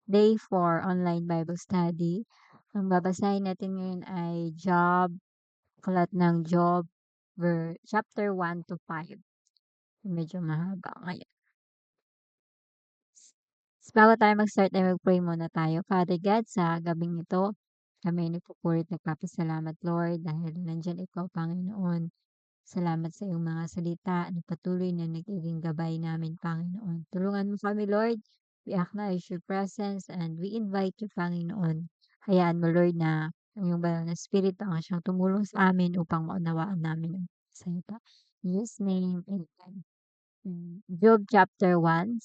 Day 4 online Bible study. Ang babasahin natin ngayon ay aklat ng Job, chapter 1 to 5. Medyo mahaba ngayon. Bago tayo mag-start ay mag-pray muna tayo. Father God, sa gabing ito, kami nagpupurit nagpapasalamat, Lord, dahil nandyan ikaw, Panginoon. Salamat sa iyong mga salita na patuloy na nagiging gabay namin, Panginoon. Tulungan mo kami, Lord. We acknowledge your presence and we invite you, Panginoon. Hayaan mo, Lord, na ang iyong banal na Espiritu ang siyang tumulong sa amin upang maunawaan namin ang salita. In Jesus' name, amen. Job chapter 1.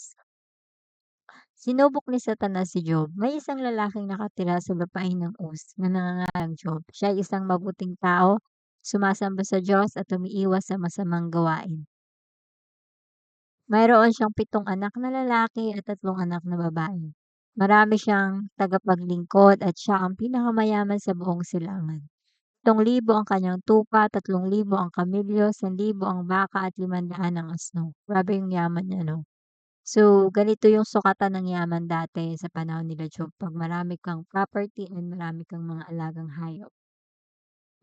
Sinubok ni Satanas si Job. May isang lalaking nakatira sa lupain ng Uz na nangangalang Job. Siya ay isang mabuting tao, sumasamba sa Diyos at umiiwas sa masamang gawain. Mayroon siyang 7 anak na lalaki at 3 anak na babae. Marami siyang tagapaglingkod at siya ang pinakamayaman sa buong silangan. 7,000 ang kanyang tupa, 3,000 ang kamilyo, 1,000 ang baka at 500 ang asno. Grabe yung yaman niya, no? So, ganito yung sukatan ng yaman dati sa panahon nila Job. Pag marami kang property and marami kang mga alagang hayop.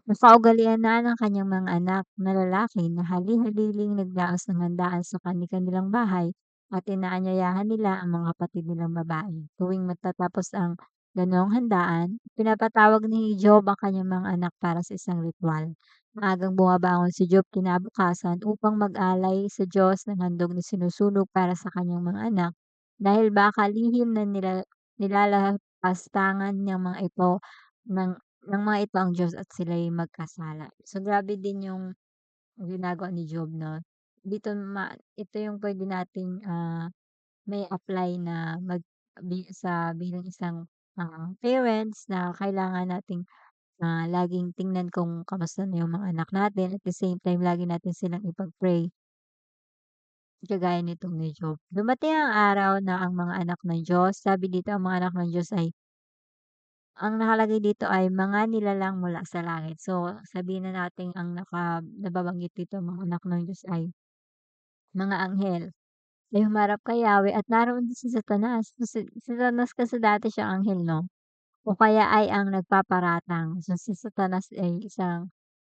Nakaugalian na ng kanyang mga anak na lalaki na hali-haliling nagdaos ng handaan sa kani-kanilang bahay at inaanyayahan nila ang mga kapatid nilang babae. Tuwing matatapos ang ganoong handaan, pinapatawag ni Job ang kanyang mga anak para sa isang ritual. Maagang bumabangon si Job kinabukasan upang mag-alay sa Diyos ng handog na sinusunog para sa kanyang mga anak dahil baka lihim na nilalapastangan ng mga ito ng mga ito ang Diyos at sila'y magkasala. So, grabe din yung ginagawa ni Job 'no. Ito yung puwede nating, mai-apply na bilang isang, parents na kailangan nating, laging tingnan kung kamusta na yung mga anak natin at the same time lagi natin silang ipag-pray, kagaya nitong ni Job. Dumating ang araw na ang mga anak ng Diyos, sabi dito ang mga anak ng Diyos ay ang nakalagay dito ay mga nilalang mula sa langit. So, sabihin na natin ang nababanggit dito mga anak ng Diyos ay mga anghel. Ay humarap kay Yahweh at naroon din si Satanas. So, si Satanas kasi dati siyang anghel 'no, o kaya ay ang nagpaparatang. So, si Satanas ay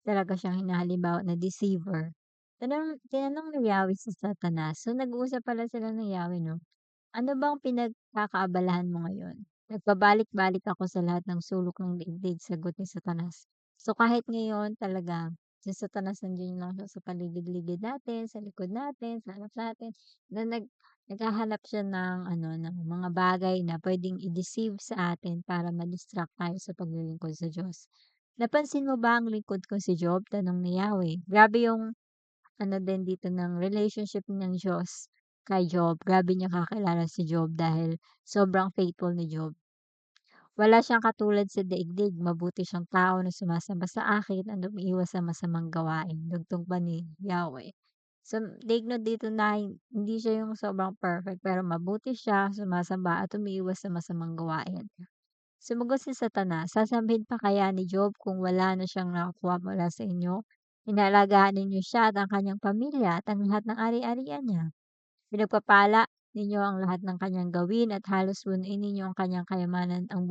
talaga siyang hinahalimbawa na deceiver. Tinanong ni Yahweh si Satanas, so nag-uusap pala sila ng Yahweh 'no, "Ano bang pinagkakaabalahan mo ngayon? Nagpabalik-balik ako sa lahat ng sulok ng daigdig," sagot ni Satanas. So, kahit ngayon talaga si Satanas nandiyan lang siya sa paligid-ligid natin, sa likod natin, sa harap natin, na naghahanap siya ng ano, ng mga bagay na puwedeng i-deceive sa atin para ma-distract tayo sa paglilingkod sa Diyos. "Napansin mo ba ang lingkod ko si Job?" tanong ni Yahweh. Grabe yung ano din dito ng relationship ng Diyos kay Job. Grabe niya kakilala si Job dahil sobrang faithful ni Job. Wala siyang katulad sa daigdig, mabuti siyang tao na sumasamba sa akin at umiiwas sa masamang gawain. Dugtong pa ni Yahweh. So, take note dito na hindi siya yung sobrang perfect pero mabuti siya, sumasamba at umiiwas sa masamang gawain. Sumagot si Satanas, "Sasabihin pa kaya ni Job kung wala na siyang nakukuha mula sa inyo? Inaalagaan ninyo siya at ang kanyang pamilya at ang lahat ng ari-arian niya. Pinagpapala ninyo ang lahat ng kanyang gawin at halos punuin ninyo ang kanyang kayamanan ng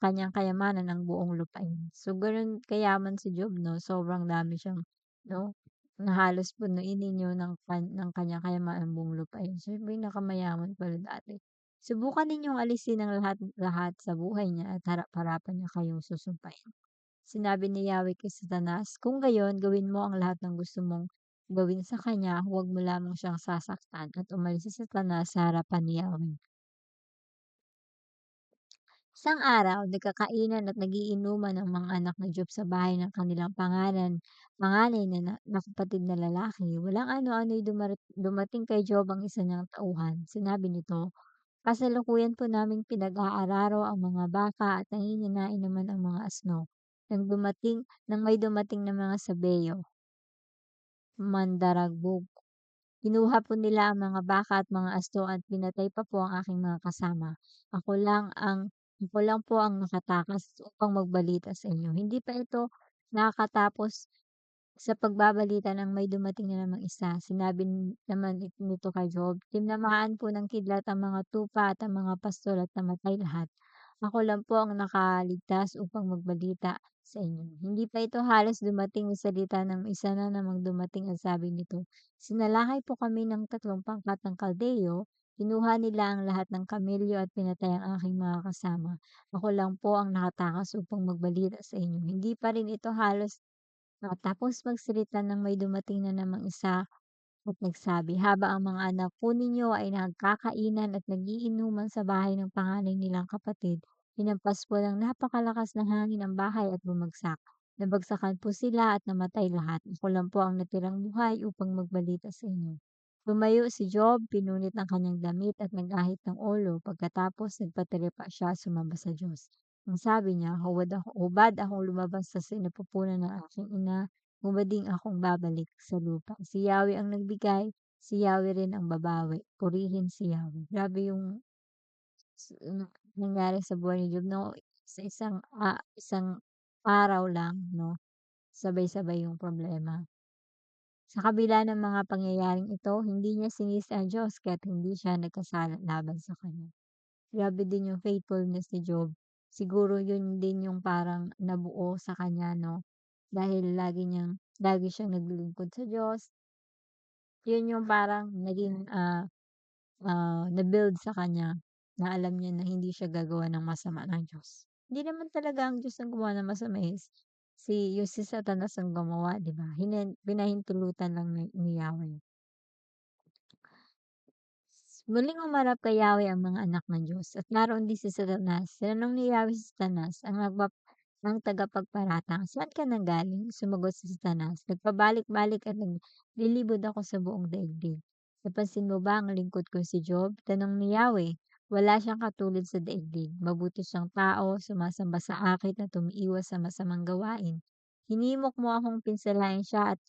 kanyang kayamanan ang buong lupain." So, gano'n kayaman si Job 'no, sobrang dami siyang 'no, na halos punuin ninyo ng kanyang kayamanan ang buong lupain. So, pinakamayaman pala dati. Subukan ninyong alisin ang lahat-lahat sa buhay niya at harap-harapan niya kayong susumpain. Sinabi ni Yahweh kay Satanas, "Kung gayon, gawin mo ang lahat ng gusto mong gawin sa kanya, huwag mo lamang siyang sasaktan." At umalis si Satanas sa harapan ni Yahweh. Isang araw, nagkakainan at nagiinuman ang mga anak ng Job sa bahay ng kanilang panganay na kapatid na lalaki. Walang ano-ano'y dumating kay Job ang isa niyang tauhan. Sinabi nito, "Kasalukuyan po naming pinag-aararo ang mga baka at nanginginain naman ang mga asno. Nang may dumating na mga sabeyo, mandaragbog. Kinuha po nila ang mga baka at mga asno at pinatay pa po ang aking mga kasama. Ako lang po ang nakatakas upang magbalita sa inyo. Hindi pa ito nakakatapos Sa pagbabalita ng may dumating na namang isa, sinabi naman nito kay Job, "Tinamaan po ng kidlat ang mga tupa at ang mga pastol at namatay lahat. Ako lang po ang nakaligtas upang magbalita sa inyo." Hindi pa ito halos dumating yung salita ng isa na namang dumating at sabi nito, "Sinalakay po kami ng 3 pangkat ng Kaldeo, kinuha nila ang lahat ng kamelyo at pinatay ang aking mga kasama. Ako lang po ang nakatakas upang magbalita sa inyo." Hindi pa rin ito halos tapos magsalita ng may dumating na namang isa at nagsabi, "Habang ang mga anak po ninyo ay nagkakainan at nagiinuman sa bahay ng panganay nilang kapatid, hinampas po ng napakalakas na hangin ang bahay at bumagsak. Nabagsakan po sila at namatay lahat. Ako lang po ang natirang buhay upang magbalita sa inyo." Tumayo si Job, pinunit ang kanyang damit at nag-ahit ng ulo. Pagkatapos nagpatiri siya at sumamba sa Diyos. Ang sabi niya, hubad akong lumabas sa sinapupunan ng aking ina, hubading akong babalik sa lupa. Si Yahweh ang nagbigay, si Yahweh rin ang babawi. Purihin si Yahweh. Grabe yung nangyari sa buhay ni Job 'no, sa isang araw lang 'no, sabay-sabay yung problema. Sa kabila ng mga pangyayaring ito, hindi niya sinisi ang Diyos kaya't hindi siya nagkasala laban sa kanya. Grabe din yung faithfulness ni Job. Siguro yun din yung parang nabuo sa kanya 'no, dahil lagi siyang naglilingkod sa Diyos. Yun yung parang naging, na-build sa kanya na alam niya na hindi siya gagawa ng masama ng Diyos. Hindi naman talaga ang Diyos ang gumawa ng masama, si Satanas ang gumawa, 'di ba? Pinahintulutan lang ni Yahweh. Muling humarap kay Yahweh ang mga anak ng Diyos at naroon din si Satanas. Tinanong ni Yahweh si Satanas, ang tagapagparatang, "Saan ka nanggaling?" Sumagot si Satanas, "Nagpabalik-balik at naglilibot ako sa buong daigdig. Napansin mo ba ang lingkod ko si Job?" Tanong ni Yahweh, "Wala siyang katulad sa daigdig. Mabuti siyang tao, sumasamba sa akin at umiiwas sa masamang gawain. Hinimok mo akong pinsalain siya at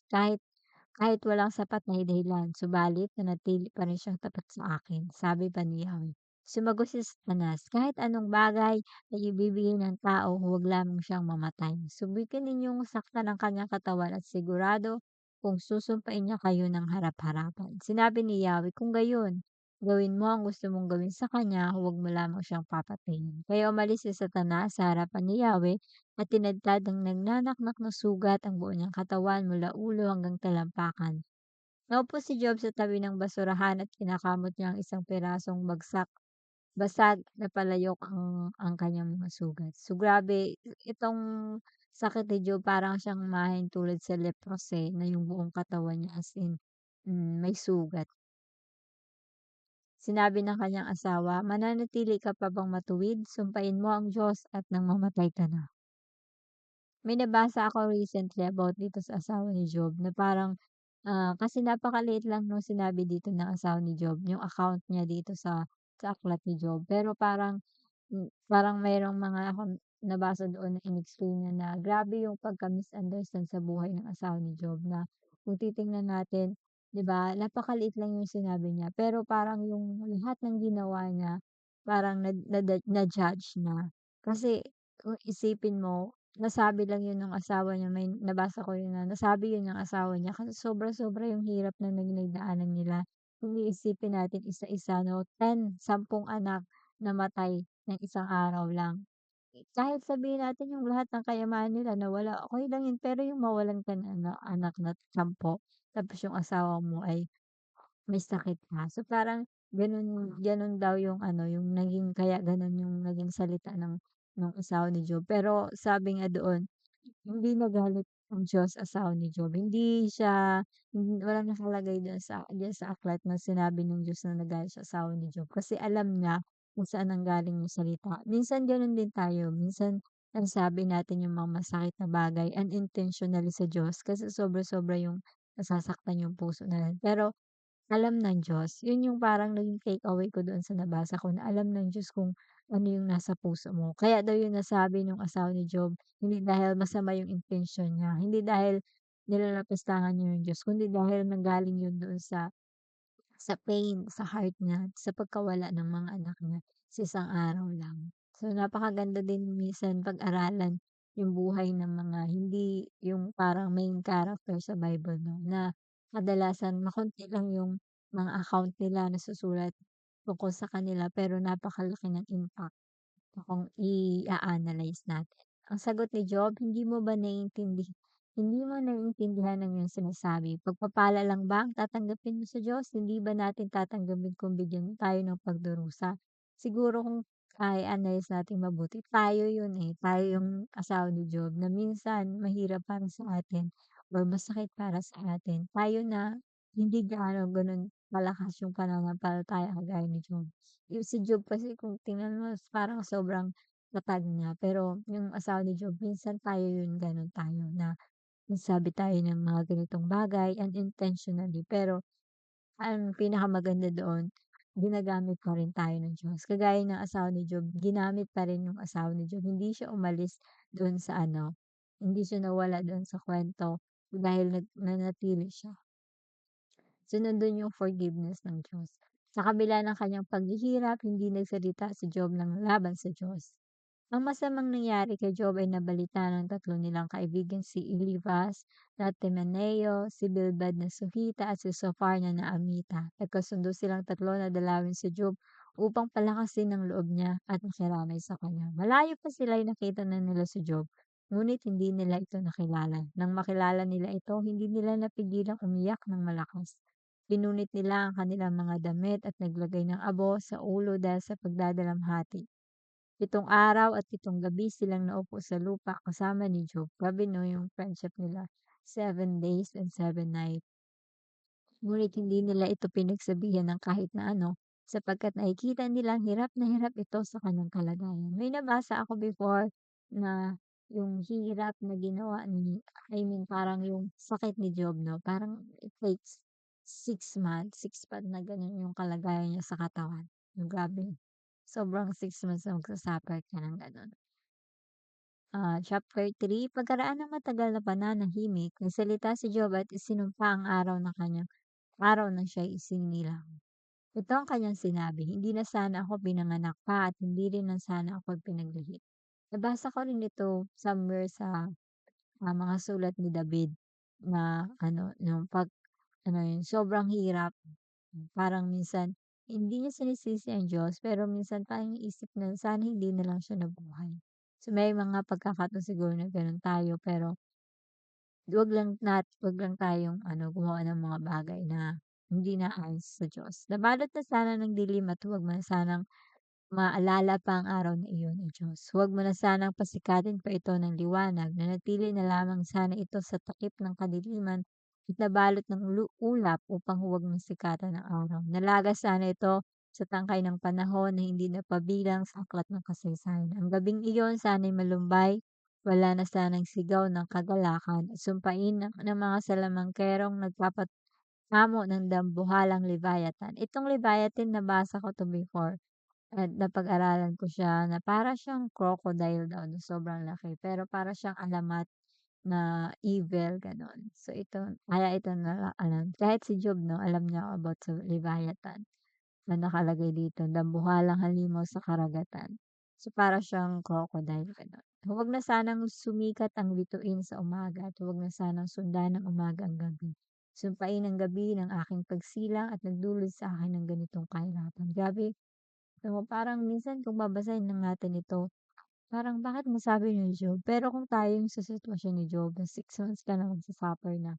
kahit walang sapat na dahilan, subalit nanatili pa rin siyang tapat sa akin," sabi pa ni Yahweh. Sumagot si Satanas, "Kahit anong bagay ay ibibigay ng tao, huwag lamang siyang mamatay. Subukan ninyong saktan ang kanyang katawan at sigurado kung susumpain niya kayo ng harap-harapan." Sinabi ni Yahweh, "Kung gayon, gawin mo ang gusto mong gawin sa kanya, huwag mo lamang siyang papatayin." Kaya umalis si Satanas sa harapan ni Yahweh at tinadtad ng nagnanaknak na sugat ang buo niyang katawan mula ulo hanggang talampakan. Naupo si Job sa tabi ng basurahan at kinakamot niya ang isang pirasong basag na palayok ang kanyang mga sugat. So grabe, itong sakit ni Job parang siyang mahintulad sa leprosy na yung buong katawan niya as in, may sugat. Sinabi ng kanyang asawa, "Mananatili ka pa bang matuwid? Sumpain mo ang Diyos at nang mamatay ka na." May nabasa ako recently about dito sa asawa ni Job na parang, kasi napakaliit lang nung sinabi dito ng asawa ni Job, yung account niya dito sa aklat ni Job. Pero parang mayroong mga akong nabasa doon na in-explain niya na grabe yung pagka-misunderstand sa buhay ng asawa ni Job na kung titingnan natin, 'di ba, napakaliit lang yung sinabi niya, pero parang yung lahat ng ginawa niya parang na-judge na. Kasi kung isipin mo, nasabi lang yun ng asawa niya, may nabasa ko yun na nasabi yun ng asawa niya kasi sobra-sobra yung hirap na pinagdaanan nila. Kung iisipin natin isa-isa 'no, 10 anak namatay ng isang araw lang. Kahit sabihin natin yung lahat ng kayamanan nila nawala, okey lang yun, pero yung mawalan ka na ng anak na 10 tapos yung asawa mo ay may sakit pa. So, parang gano'n gano'n daw yung ano, yung naging kaya gano'n yung naging salita ng asawa ni Job. Pero sabi nga doon, hindi nagalit ang Diyos sa asawa ni Job. Walang nakalagay diyan sa aklat na sinabi ng Diyos na nagalit sa asawa ni Job. Kasi alam niya kung saan nanggaling yung salita. Minsan gano'n din tayo, minsan nasasabi natin yung mga masakit na bagay unintentionally sa Diyos kasi sobra-sobra yung nasasaktan yung puso natin. Pero alam ng Diyos, yun yung parang naging takeaway ko doon sa nabasa ko na alam ng Diyos kung ano yung nasa puso mo. Kaya daw yun nasabi nung asawa ni Job, hindi dahil masama yung intensyon niya, hindi dahil nilalapastangan niya yung Diyos, kundi dahil nanggaling yun doon sa pain, sa heart niya, sa pagkawala ng mga anak niya sa isang araw lang. So napakaganda din minsan pag-aralan yung buhay ng mga hindi yung parang main character sa Bible 'no, na kadalasan makonti lang yung mga account nila nasusulat tungkol sa kanila pero napakalaki ng impact kung i-a-analyze natin. Ang sagot ni Job, hindi mo naiintindihan ang iyong sinasabi. Pagpapala lang ba ang tatanggapin mo sa Diyos? Hindi ba natin tatanggapin kung bigyan tayo ng pagdurusa? Siguro kung i-analyze natin mabuti, tayo yun eh. Tayo yung asawa ni Job na minsan mahirap para sa atin or masakit para sa atin. Tayo na hindi gaano ganun malakas yung pananampalataya kagaya ni Job. Yung si Job kasi kung tingnan mo parang sobrang tatag niya, pero yung asawa ni Job minsan tayo yun, gano'n tayo na nagsasabi tayo ng mga ganitong bagay unintentionally, pero ang pinakamaganda doon, ginagamit pa rin tayo ng Diyos. Kagaya ng asawa ni Job, ginamit pa rin yung asawa ni Job, hindi siya umalis doon sa ano, hindi siya nawala doon sa kuwento dahil nanatili siya. Sinundon yung forgiveness ng Diyos. Sa kabila ng kanyang paghihirap, hindi nagsalita si Job ng laban sa Diyos. Ang masamang nangyari kay Job ay nabalita ng tatlo nilang kaibigan si Elifaz na Temaneo, si Bildad na Suhita at si Zophar na Naamita. Nagkasundo silang tatlo na dalawin si Job upang palakasin ang loob niya at makiramay sa kanya. Malayo pa sila ay nakita na nila si Job, ngunit hindi nila ito nakilala. Nang makilala nila ito, hindi nila napigilang umiyak ng malakas. Pinunit nila ang kanilang mga damit at naglagay ng abo sa ulo dahil sa pagdadalamhati. 7 araw at 7 gabi silang naupo sa lupa kasama ni Job. Grabe 'no, yung friendship nila, 7 days and 7 nights. Ngunit hindi nila ito pinagsabihan ng kahit na ano, sapagkat nakikita nilang hirap na hirap ito sa kanyang kalagayan. May nabasa ako before na yung hirap na ginawa ni I mean parang yung sakit ni Job 'no, parang it takes 6 months, 6 months na gano'n yung kalagayan niya sa katawan. Grabe, sobrang 6 months na magsa-suffer ka ng gano'n. Chapter 3, pagkaraan ng matagal na pananahimik, nagsalita si Job at isinumpa ang araw na siya'y isinilang. Ito ang kanyang sinabi, "Hindi na sana ako pinanganak pa at hindi rin na sana ako pinaglihi." Nabasa ko rin ito somewhere sa, mga sulat ni David na ano, yung 'pag ano yun, sobrang hirap, parang minsan hindi niya sinisisi ang Diyos, pero minsan parang iniisip na sana hindi na lang siya nabuhay. So, may mga pagkakataon siguro na gano'n tayo, pero 'wag lang tayong ano, gumawa ng mga bagay na hindi naayon sa Diyos. Nabalot na sana ng dilim at huwag mo na sanang maalala pa ang araw na iyon, O Diyos. Huwag mo na sanang pasikatin pa ito ng liwanag, nanatili na lamang sana ito sa takip ng kadiliman at nabalot ng ulap upang huwag ng sikatan ng araw. Nalaga sana ito sa tangkay ng panahon na hindi napabilang sa aklat ng kasaysayan. Ang gabing iyon sana'y malumbay, wala na sanang sigaw ng kagalakan at sumpain ng mga salamangkerong nagpapatamo ng dambuhalang Leviathan. Itong Leviathan nabasa ko 'to before. At napag-aralan ko siya na para siyang crocodile daw na sobrang laki, pero para siyang alamat na evil, gano'n. So ito alam kahit si Job 'no, alam niya about sa Leviathan na nakalagay dito, dambuhalang halimaw sa karagatan. So para siyang crocodile, gano'n. Huwag na sanang sumikat ang bituin sa umaga at huwag na sanang sundan ng umaga ang gabi. Sumpain ang gabi ng aking pagsilang at nagdulot sa akin ng ganitong kahirapan. Grabe. Oo, parang minsan kung babasahin lang natin ito, parang bakit masabi ni Job? Pero kung tayo yung sa sitwasyon ni Job na 6 months ka na magsa-suffer na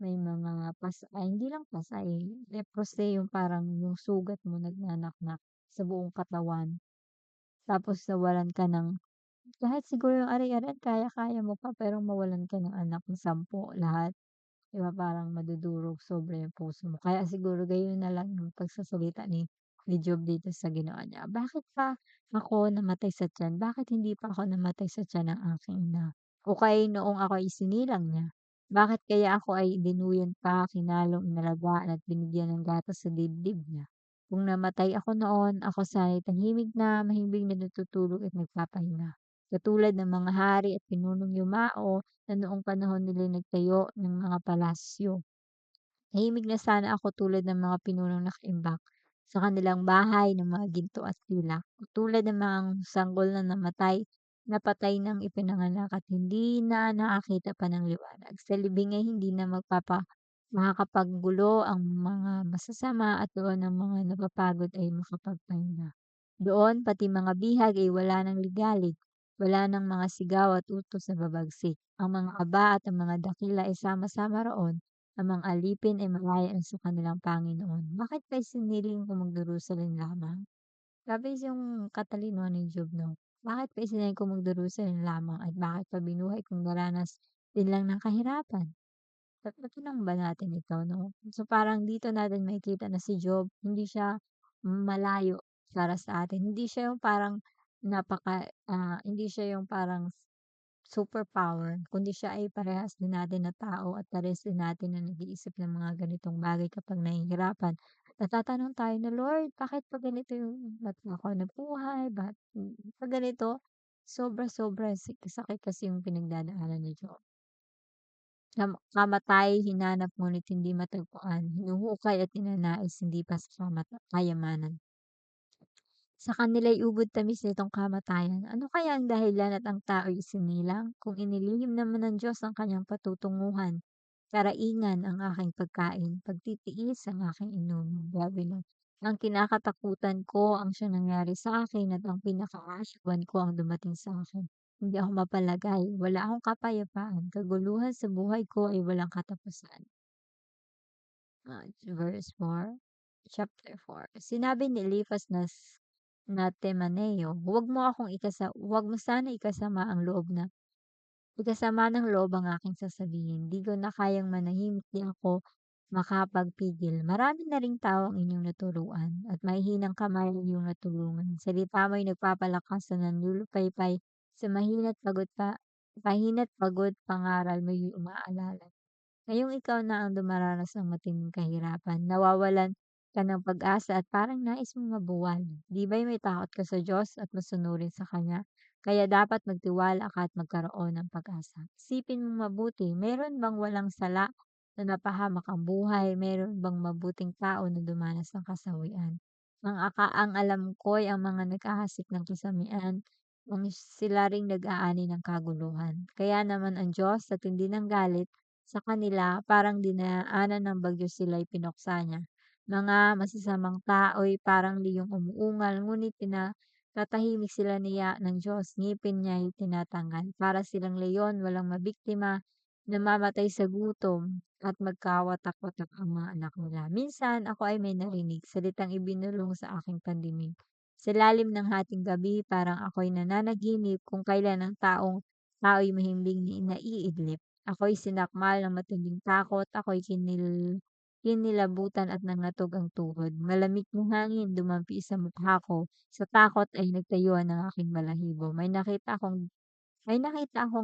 may mga hindi lang pasay, leprosy yung parang yung sugat mo nagnanaknak sa buong katawan. Tapos nawalan ka ng kahit siguro yung ari-arian kaya-kaya mo pa pero mawalan ka ng anak na 10 lahat. 'Di ba parang madudurog sobra yung puso mo. Kaya siguro gayon na lang yung pagsasalita ni Job dito sa ginawa niya. "Bakit pa ako namatay sa tiyan? Bakit hindi pa ako namatay sa tiyan ng aking ina? O kaya noong ako'y isinilang niya? Bakit kaya ako ay dinuyan pa, kinalong, inalagaan at binigyan ng gatas sa dibdib niya? Kung namatay ako noon, ako sana'y tahimik na, mahimbing na natutulog at nagpapahinga. Katulad ng mga hari at pinunong yumao na noong panahon nila'y nagtayo ng mga palasyo. Tahimik na sana ako tulad ng mga pinunong nakaimbak sa kanilang bahay ng mga ginto at pilak. Tulad ng mga sanggol na namatay napatay ng ipinanganak at hindi na nakakita pa ng liwanag. Sa libing ay hindi na makakapaggulo ang mga masasama at doon ang mga napapagod ay makapagpahinga. Doon pati mga bihag ay wala ng ligalig, wala ng mga sigaw at utos na babagsik. Ang mga aba at ang mga dakila ay sama-sama roon. Ang mga alipin ay malaya na sa kanilang Panginoon. Bakit pa isiniling kung magdurusalin lamang? Grabe yung katalino ni Job 'no. Bakit pa isinaling kung magdurusalin lamang at bakit pa binuhay kung daranas din lang ng kahirapan? Natutunan ba natin ito 'no? So, parang dito natin makikita na si Job hindi siya malayo para sa atin. Hindi siya yung parang hindi siya yung parang superpower, kundi siya ay parehas din natin na tao at parehas din natin na nag-iisip ng mga ganitong bagay kapag nahihirapan. Natatanong tayo na, "Lord, bakit 'pag ganito yung ba't ako nabuhay, ba't ganito?" Sobra-sobra sakit kasi yung pinagdadaanan ni Job. Kamatay hinanap ngunit hindi matagpuan, hinuhukay at ninanais hindi pa sa kayamanan. Sa kanila'y ugod tamis nitong kamatayan. Ano kaya ang dahilan at ang tao'y isinilang? Kung inilihim naman ng Diyos ang kanyang patutunguhan, karaingan ang aking pagkain, pagtitiis ang aking inumin. Grabe 'no. Ang kinakatakutan ko ang siyang nangyari sa akin at ang pinakaaswan ko ang dumating sa akin. Hindi ako mapalagay, wala akong kapayapaan, kaguluhan sa buhay ko ay walang katapusan. Verse 4, chapter 4. Sinabi ni Eliphaz na Temaneo, huwag mo sana ikasama ng loob ang aking sasabihin. Di ko na kayang manahimik, di ako makapagpigil. Marami na ring tao ang inyong naturuan at mahihinang kamay ang iyong natulungan. Salita mo'y nagpapalakas sa nanlulupaypay, sa mahina't pagod pangaral mo'y umaalala. Ngayong ikaw na ang dumaranas ng matinding kahirapan, nawawalan ka ng pag-asa at parang nais mong mabuwal. Di ba'y may takot ka sa Diyos at masunurin sa Kanya? Kaya dapat magtiwala ka at magkaroon ng pag-asa. Isipin mong mabuti, meron bang walang sala na napahamak ang buhay? Meron bang mabuting tao na dumanas ng kasawian? Ang alam ko'y ang mga nag-ahasik ng kasamian, sila ring nag-aani ng kaguluhan. Kaya naman ang Diyos sa tindi ng galit sa kanila parang dinaanan ng bagyo sila'y pinuksa niya. Mga masasamang tao'y parang liyong umuungal, ngunit tatahimik sila ng Diyos, ngipin niya'y tinatanggal. Para silang leyon, walang mabiktima, namamatay sa gutom, at magkawatak-watak ang mga anak nila. Minsan, ako ay may narinig, salitang ibinulong sa aking pandinig. Sa lalim ng hating gabi, parang ako'y nananaginip kung kailan ang tao'y mahimbing na naiidlip. Ako'y sinakmal ng matinding takot, ako'y kinilabutan at nangatog ang tuhod. Malamig na hangin dumampi sa mukha ko, sa takot ay nagtayuan ang aking balahibo. May nakita akong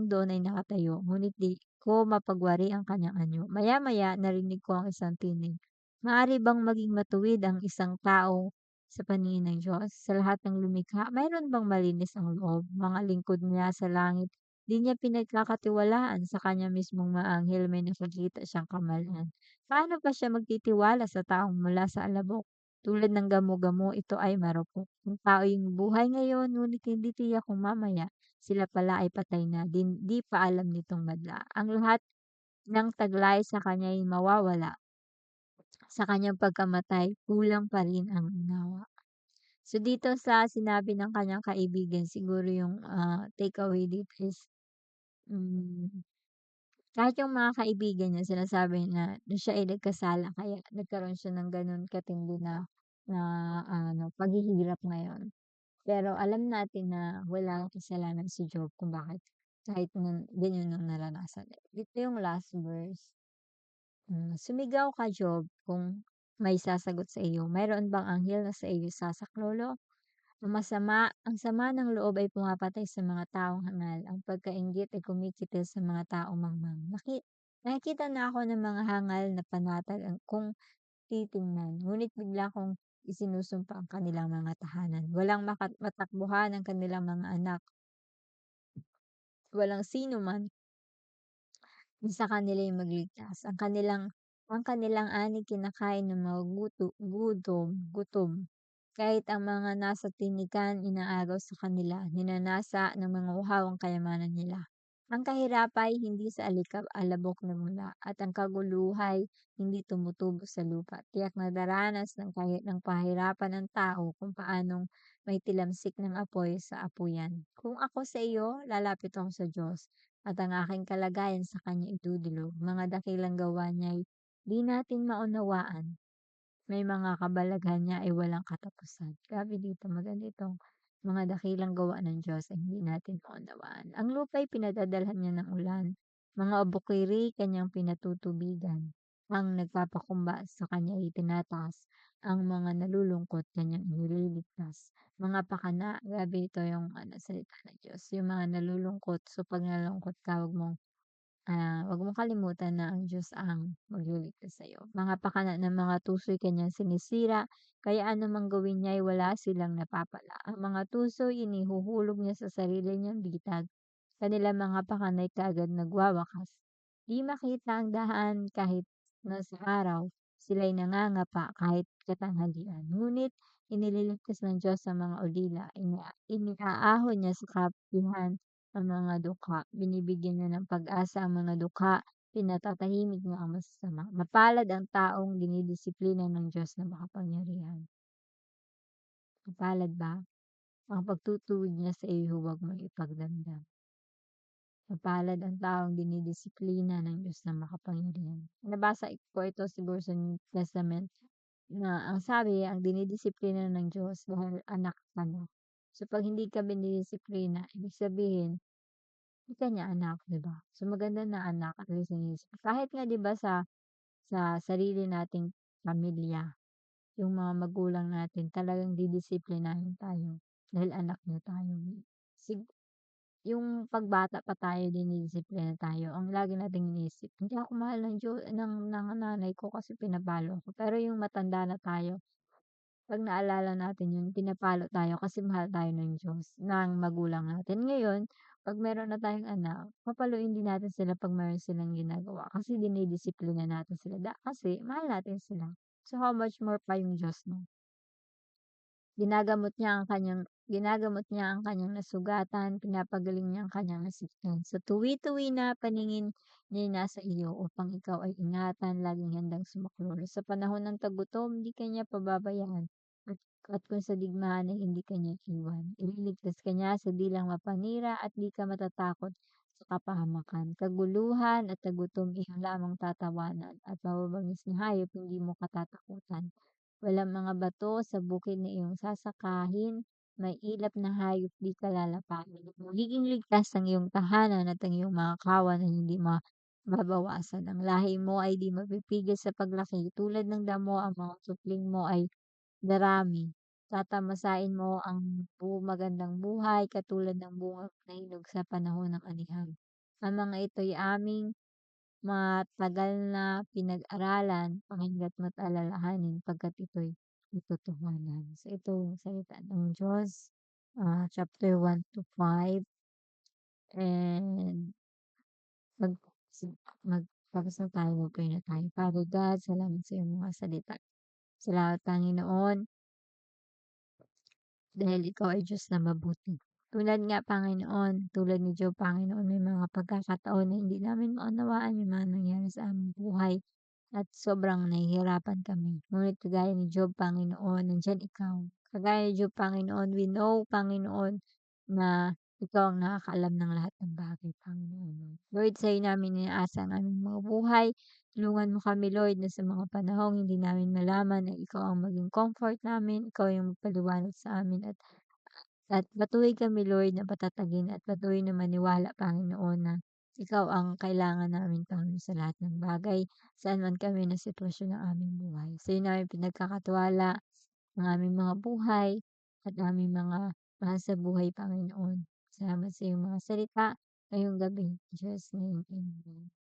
doon ay nakatayo, ngunit di ko mapagwari ang kanyang anyo. Maya-maya narinig ko ang isang tinig. Maaari bang maging matuwid ang isang tao sa paningin ng Diyos? Sa lahat ng lumikha, mayroon bang malinis ang loob? Mga lingkod niya sa langit, di niya pinagkakatiwalaan sa kanya mismong maanghel may nakikita siyang kamalan. Paano pa siya magtitiwala sa taong mula sa alabok? Tulad ng gamo-gamo, ito ay marupok. Ang tao'y buhay ngayon, ngunit hindi tiyak kung mamaya sila pala ay patay na, di pa alam nitong madla. Ang lahat ng taglay sa kanya'y mawawala. Sa kanyang pagkamatay, kulang pa rin ang unawa. So, dito sa sinabi ng kanyang kaibigan, siguro yung takeaway dito is, hmm, kahit yung mga kaibigan niya sinasabi na siya ay nagkasala kaya nagkaroon siya ng gano'n katindi na paghihirap ngayon. Pero alam natin na walang kasalanan si Job kung bakit kahit ganyan ang naranasan niya. Dito yung last verse, "Sumigaw ka Job kung may sasagot sa iyo, mayroon bang anghel na sa iyo sasaklolo? Ang sama ng loob ay pumapatay sa mga taong hangal, ang pagkainggit ay kumikitil sa mga taong mangmang. Nakikita na ako ng mga hangal na panatag kung titingnan, ngunit bigla kong isinusumpa ang kanilang mga tahanan. Walang matakbuhan ang kanilang mga anak, walang sino man sa kanila'y magligtas. Ang kanilang ani kinakain ng mga gutom. Kahit ang mga nasa tinikan inaagaw sa kanila, ninanasa ng mga uhaw ang kayamanan nila. Ang kahirapay hindi sa alabok nagmula, at ang kaguluhay hindi tumutubo sa lupa. Tiyak na daranas ng pahirapan ng tao kung paanong may tilamsik ng apoy sa apuyan. Kung ako sa iyo, lalapit ako sa Diyos, at ang aking kalagayan sa Kanya idudulog. Mga dakilang gawa niya'y di natin maunawaan, may mga kabalaghan niya ay walang katapusan. Grabe dito, maganda itong mga dakilang gawa ng Diyos ay hindi natin maunawaan. Ang lupa'y pinadadalhan niya ng ulan, mga bukiri kanyang pinatutubigan. Ang nagpapakumba sa kanya ay tinataas, ang mga nalulungkot kanyang nililigtas. Mga pakana, grabe ito yung salita ng Diyos. Yung mga nalulungkot, so pag nalungkot ka, wag mong kalimutan na ang Diyos ang magliligtas sa'yo. Mga pakana ng mga tuso'y kanyang sinisira, kaya anumang gawin niya ay wala silang napapala. Ang mga tuso'y inihuhulog niya sa sarili niyang bitag, kanilang mga pakana'y kaagad nagwawakas. Di makita ang daan kahit nasa araw, sila'y nangangapa kahit katanghalian. Ngunit inililigtas ng Diyos ang mga ulila, iniaahon niya sa kapihan ang mga dukha, binibigyan niya ng pag-asa ang mga dukha, pinatatahimik niya ang masasama. Mapalad ang taong dinidisiplina ng Diyos na makapangyarihan. Mapalad ba? Ang pagtutuwid niya sa iyo huwag mong ipagdamdam. Mapalad ang taong dinidisiplina ng Diyos na makapangyarihan. Nabasa ko ito siguro sa New Testament na ang sabi, ang dinidisiplina ng Diyos dahil anak ka na. So pag hindi ka dinidisiplina, ibig sabihin, hindi ka niya anak, 'di ba? So maganda na anak at least kahit nga 'di ba sa sarili nating pamilya, yung mga magulang natin talagang didisiplinahin tayo dahil anak niya tayo. Sig yung pagbata pa tayo dinidisiplina tayo, ang lagi nating iniisip, "Hindi ako mahal ng nanay ko kasi pinapalo ako." Pero yung matanda na tayo, 'pag naalala natin yun, pinapalo tayo kasi mahal tayo ng Diyos, ng magulang natin. Ngayon, 'pag meron na tayong anak, papaluin din natin sila 'pag meron silang ginagawa kasi dinidisiplina natin sila kasi mahal natin sila. So, how much more pa yung Diyos 'no? Ginagamot niya ang kanyang nasugatan, pinapagaling niya ang kanyang nasaktan. Sa tuwi-tuwi na paningin niya'y nasa iyo upang ikaw ay ingatan, laging handang sumaklolo. Sa panahon ng tagutom, di ka niya pababayaan. At kung sa digmaan ay hindi ka niya iwan. Ililigtas ka niya sa dilang mapanira at di ka matatakot sa kapahamakan. Kaguluhan at tagutom iyong lamang tatawanan at mababangis na hayop hindi mo katatakutan. Walang mga bato sa bukid na iyong sasakahin, may ilap na hayop di ka lalapanin. Magiging ligtas ang iyong tahanan at ang iyong mga kawan na hindi mababawasan. Ang lahi mo ay di mapipigil sa paglaki. Tulad ng damo, ang mga supling mo ay darami. Tatamasain mo ang magandang buhay katulad ng bungang nahinog sa panahon ng anihan. Ang mga ito'y aming matagal na pinag-aralan, pakinggan't mo't alalahanin pagkat ito'y katotohanan. So, ito yung salita ng Diyos, chapter 1 to 5, and mag magpapasal tayo, mag-pray na tayo. Father God, salamat sa iyong mga salita. Salamat, Panginoon, dahil ikaw ay Diyos na mabuti. Tulad nga, Panginoon, tulad ni Job, Panginoon, may mga pagkakataon na hindi namin maunawaan yung mga nangyari sa aming buhay at sobrang nahihirapan kami. Ngunit kagaya ni Job, Panginoon, nandiyan ikaw. Kagaya ni Job, Panginoon, we know, Panginoon, na ikaw ang nakakaalam ng lahat ng bagay, Panginoon. Lord, sa'yo namin inaasa ang aming mga buhay. Tulungan mo kami, Lord, na sa mga panahong hindi namin malaman na ikaw ang maging comfort namin, ikaw yung magpaliwanag sa amin at patuloy kami, Lord, na patatagin at patuloy na maniwala, Panginoon, na ikaw ang kailangan namin, Panginoon, sa lahat ng bagay, saan man kami na sitwasyon ng aming buhay. Sa'yo namin pinagkakatiwala ang aming mga buhay at aming mga mahal sa buhay, Panginoon. Salamat sa iyong mga salita ngayong gabi. In Jesus' name, amen.